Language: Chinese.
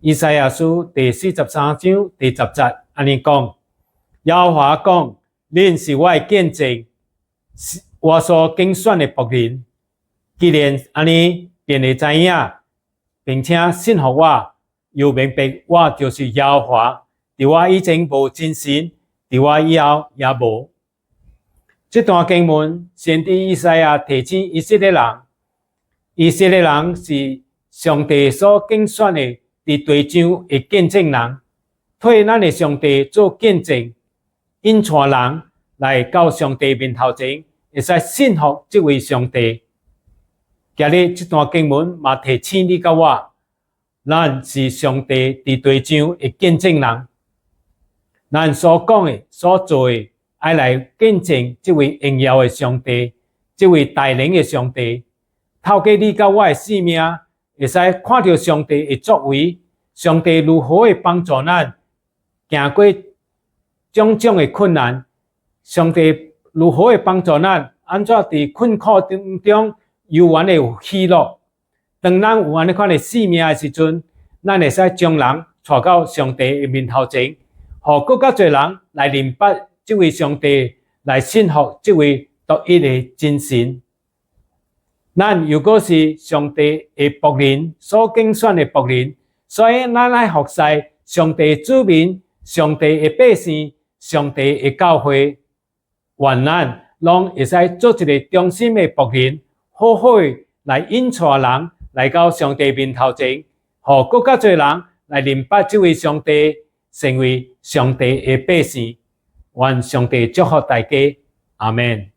以賽亞書第43章第10節安尼講：耶和華講，恁是我的見證，我所揀選的僕人。既然安尼，便會知影，並且信服我，又明白我就是耶和華。在我以前無真神，在我以後也無。這段經文，先知以賽亞提醒以色列人，以色列人是上帝所揀選的在地上的見證人，替咱的上帝做見證，引帶人來到上帝面頭前，會使信服這位上帝。今日這段經文嘛提醒你甲我，咱是上帝在地上的見證人，咱所講的、所做的，要來見證這位榮耀的上帝，這位大能的上帝。透過你甲我的生命，會使看到上帝的作為，上帝如何的幫助咱行過種種的困難，上帝如何的幫助咱，安怎在困苦當中悠然的有喜樂。當咱有安尼款的生命的時陣，咱會使將人帶到上帝的面頭前，讓更加多人來明白這位上帝，來信服這位獨一的真神。咱如果是上帝的僕人，所揀選的僕人，所以咱來服侍上帝的子民、上帝的百姓、上帝的教會，願咱攏會使做一個忠心的僕人，好好來引帶人來到上帝面頭前，讓更加多人來明白這位上帝，成為上帝的百姓。願上帝祝福大家，阿們。